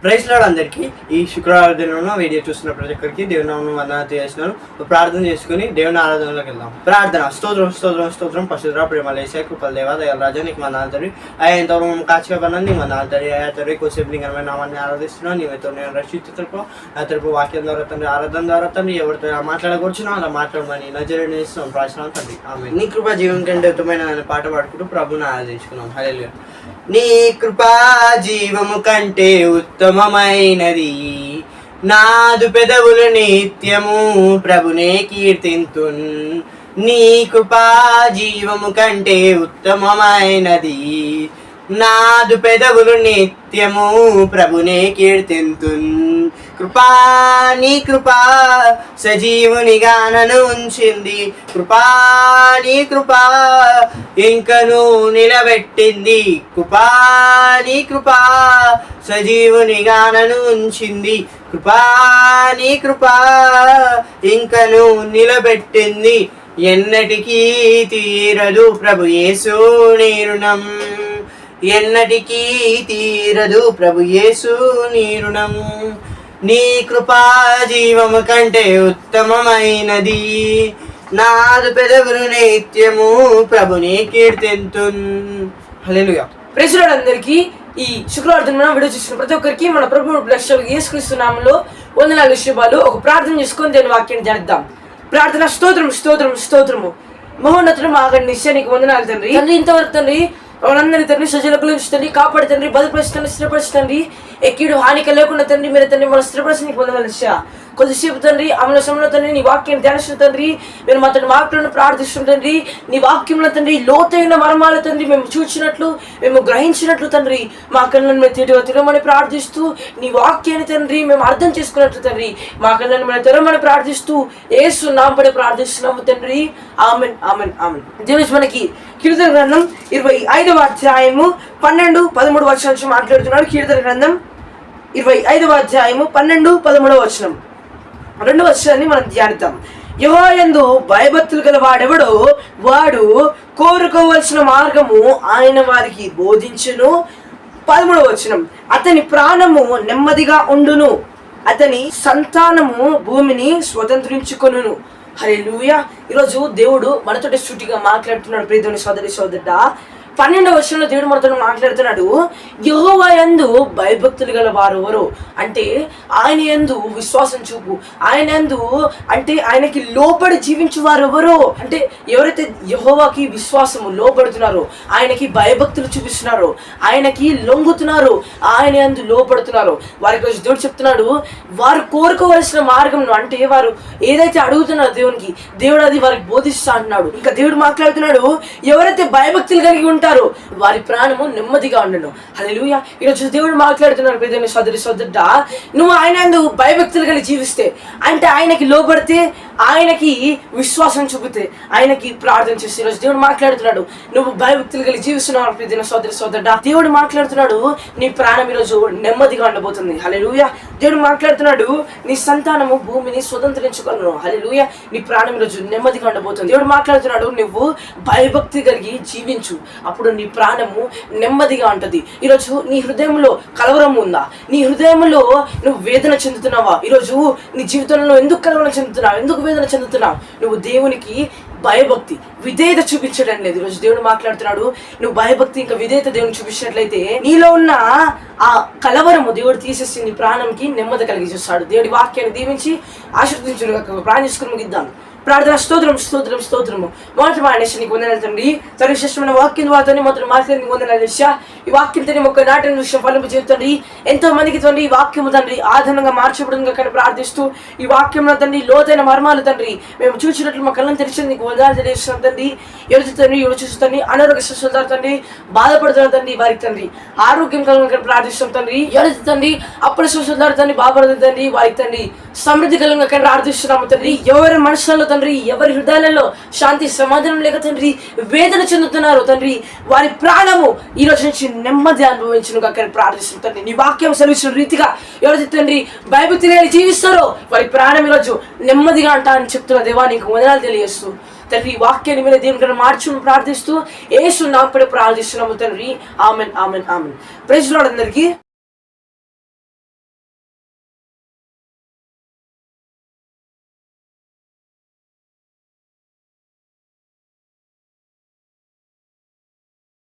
Praise Lord అందరికీ. ఈ శుక్రవారం దినంలో వీడియో చూస్తున్న ప్రతి ఒక్కరికి దేవుని నామమున వందనాలు తెలియజేస్తున్నాను. ప్రార్థన చేసుకుని దేవుని ఆరాధనలోకి వెళ్దాం. ప్రార్థన. స్తోత్రం స్తోత్రం స్తోత్రం పరిశుద్ధ ప్రేమల యేసయ్య కృపల దేవా దయాల రాజా నీకు వందనాలు తండ్రి. అయ్యా ఇంతవరకు కాచికపడినాను నీకు వందనాలు తండ్రి. అయ్యా తండ్రి కొద్దిసేపు నీ ఘనమైన నామాన్ని ఆరాధిస్తున్నాను. నీతో నేను రక్షించుతూ ఆ తరపు వాక్యం ద్వారా తండ్రి ఆరాధన ద్వారా తండ్రి ఎవరితో మాట్లాడకూర్చున్నా అలా మాట్లాడమని నజరేయుని ఇస్తున్నాం ప్రార్థన తండ్రి. ఆమె నీ కృపా జీవం కంటే ఉత్తమైన పాట పాడుకుంటూ ప్రభుని ఆరాధించుకున్నాం. హల్లెలూయా. నీ కృపా జీవము కంటే ఉత్తమమైనది, నాదు పెదవులు నిత్యము ప్రభునే కీర్తింతున్. నీ కృపా జీవము కంటే ఉత్తమమైనది, నాదు పెదవులు నిత్యము ప్రభునే కీర్తింతున్. కృపా నీ కృపా సజీవునిగా నన్ను ఉంచింది, కృపా నీ కృపా ఇంకను నిలబెట్టింది. కృపా నీ కృపా సజీవునిగా నన్ను ఉంచింది, కృపా నీ కృపా ఇంకను నిలబెట్టింది. ఎన్నటికీ తీరదు ప్రభు యేసు నీ రుణం, ఎన్నటికీ తీరదు ప్రభు యేసు నీ రుణం. నీ కృపా జీవము కంటే ఉత్తమమైనది, నాదు పెదవులు నిత్యము ప్రభుని కీర్తింతున్. హల్లెలూయా. ప్రైజ్ లార్డ్ అందరికీ. ఈ శుక్రవారం వీడియో చూసిన ప్రతి ఒక్కరికి మన ప్రభు యేసుక్రీస్తు నామములో వందనాలు శుభాలు. ఒక ప్రార్థన చేసుకొని దేని వాక్యాన్ని ధ్యానిద్దాం. ప్రార్థన. స్తోత్రం స్తోత్రం స్తోత్రము మహోన్నతుడు మాగండి నిశ్చయానికి వందనాలు తండ్రి. తండ్రి ఇంతవరకు తండ్రి వాళ్ళందరి తండ్రి సజలకు తండ్రి కాపాడు తండ్రి, భద్రపరచండి, స్థిరపరచండి, ఎక్కడు హానిక లేకుండా తండ్రి మీరు తండ్రి మన స్థిరపరచడానికి పొందగల కొద్దిసేపు తండ్రి అమల సమయంలో తండ్రి నీ వాక్యం ధ్యానిస్తున్న తండ్రి మీరు మా తండ్రి మాటలను ప్రార్థిస్తుంటండి. నీ వాక్యంలో తండ్రి లోతైన మర్మాల తండ్రి మేము చూసినట్లు మేము గ్రహించినట్లు తండ్రి మా కళ్ళను మేము తెరవమని ప్రార్థిస్తూ నీ వాక్యాన్ని తండ్రి మేము అర్థం చేసుకున్నట్లు తండ్రి మా కళ్ళను మేము తెరవమని ప్రార్థిస్తూ యేసు నామమున ప్రార్థిస్తున్నాము తండ్రి. Amen amen amen. దేవుని మనకి కీర్తన గ్రంథం 25వ అధ్యాయము 12-13 వచనాలు మాట్లాడుతున్నాడు. కీర్తన గ్రంథం 25వ అధ్యాయము 12-13 వచనం. 2వ వచనాన్ని మనం ధ్యానిద్దాం. యెహోవా యందు భయభక్తులు గల వాడెవడో వాడు కోరుకోవలసిన మార్గము ఆయన వారికి బోధించును. 13వ వచనం. అతని ప్రాణము నెమ్మదిగా ఉండును, అతని సంతానము భూమిని స్వతంత్రించుకొనును. హల్లెలూయా. ఈరోజు దేవుడు మనతోటి సూటిగా మాట్లాడుతున్నాడు. ప్రియమైన సోదరి సోదరుడా, 12వ వచనంలో దేవుడు మనతో మాట్లాడుతున్నాడు. యెహోవా యందు భయభక్తులు గల వారు ఎవరు అంటే ఆయన యందు విశ్వాసం చూపు, ఆయన యందు అంటే ఆయనకి లోబడి జీవించు వారు ఎవరు అంటే ఎవరైతే యెహోవాకి విశ్వాసము లోబడుతున్నారో, ఆయనకి భయభక్తులు చూపిస్తున్నారో, ఆయనకి లొంగుతున్నారు, ఆయన యందు లోబడుతున్నారు వారికి దేవుడు చెప్తున్నాడు వారు కోరుకోవలసిన మార్గం అంటే వారు ఏదైతే అడుగుతున్నారో దేవునికి దేవుడు అది వారికి బోధిస్తా అంటున్నాడు. ఇంకా దేవుడు మాట్లాడుతున్నాడు ఎవరైతే భయభక్తులు కలిగి ఉంటారో వారి ప్రాణము నెమ్మదిగా ఉండను. హల్లెలూయా. ఈరోజు దేవుడు మాట్లాడుతున్నాడు. ప్రియమైన సోదరి సోదరుడా, నువ్వు ఆయన యందు భయభక్తులు కలిగి జీవిస్తే అంటే ఆయనకి లోబడితే, ఆయనకి విశ్వాసం చూపితే, ఆయనకి ప్రార్థన చేస్తే ఈరోజు దేవుడు మాట్లాడుతున్నాడు నువ్వు భయభక్తులు కలిగి జీవిస్తున్నావు. ప్రియమైన సోదరి సోదరుడా, దేవుడు మాట్లాడుతున్నాడు నీ ప్రాణం ఈరోజు నెమ్మదిగా ఉండబోతుంది. హల్లెలూయా. దేవుడు మాట్లాడుతున్నాడు నీ సంతానము భూమిని స్వతంత్రించుకున్నాను. హల్లెలూయా. నీ ప్రాణం ఈరోజు నెమ్మదిగా ఉండబోతుంది. దేవుడు మాట్లాడుతున్నాడు నువ్వు భయభక్తి కలిగి జీవించు, అప్పుడు నీ ప్రాణము నెమ్మదిగా ఉంటుంది. ఈరోజు నీ హృదయంలో కలవరం ఉందా? నీ హృదయంలో నువ్వు వేదన చెందుతున్నావా? ఈరోజు నీ జీవితంలో ఎందుకు కలవరం చెందుతున్నావు? ఎందుకు వేదన చెందుతున్నావు? నువ్వు దేవునికి భయభక్తి విధేయత చూపించడం లేదు. ఈరోజు దేవుడు మాట్లాడుతున్నాడు నువ్వు భయభక్తి ఇంకా విధేయత దేవుని చూపించినట్లయితే నీలో ఉన్న ఆ కలవరము దేవుడు తీసేసి నీ ప్రాణంకి నెమ్మది కలిగి చూస్తాడు. దేవుడి వాక్యాన్ని దీవించి ఆశీర్వదించును. ప్రాణం చేసుకుని ముగిద్దాం. ప్రార్థన. స్తోత్రం స్తోత్రం స్తోత్రము మొదటి మానేసి నీకు వందనాలు తండ్రి. తండ్రి శ్రేష్టమైన వాక్యం ద్వారానే మొదటి మాట్లాడి నీకు వందనాలు. ఈ వాక్యం తండ్రి మొక్క నాటిన విషయం ఫలింపు చేతండి. ఎంతో మందికి తండ్రి ఈ వాక్యము తండ్రి ఆధారంగా మార్చబడుతుంది అక్కడ ప్రార్థిస్తూ ఈ వాక్యంలో తండ్రి లోతైన మర్మాలు తండ్రి మేము చూసినట్లు మా కళ్ళని తెరిచి నీకు వందనాలు తెలియజేస్తున్నాం తండ్రి. ఎవరు తండ్రి ఎవరు చూస్తుంది అనారోగ్య శిశువులు తండ్రి బాధపడుతున్న తండ్రి వారికి తండ్రి ఆరోగ్యం కలంగా ప్రార్థిస్తాం తండ్రి. ఎవరు తండ్రి అప్పుడు శిశువులు తండ్రి బాధపడుతుంది తండ్రి వారికి తండ్రి సమృద్ధి కలంగా అక్కడ ప్రార్థిస్తున్నాము తండ్రి. ఎవరి మనసులో తండ్రి ఎవరి హృదయాలలో శాంతి సమాధానం లేక తండ్రి వేదన చెందుతున్నారు తండ్రి వారి ప్రాణము ఈ రోజు నుంచి నెమ్మది అనుభవించును అక్కడ ప్రార్థిస్తున్న తండ్రి. నీ వాక్యం సెలవిస్తున్న రీతిగా ఎవరైతే తండ్రి భయభక్తిగా జీవిస్తారో వారి ప్రాణం ఈరోజు నెమ్మదిగా అంటా అని చెప్తున్న దేవా నీకు వందనాలు తెలియజేస్తూ తండ్రి వాక్యాన్ని మీద దేవుని మార్చును ప్రార్థిస్తూ యేసు నామమున ప్రార్థిస్తున్నాము తండ్రి. Amen amen amen. Praise Lord అందరికీ.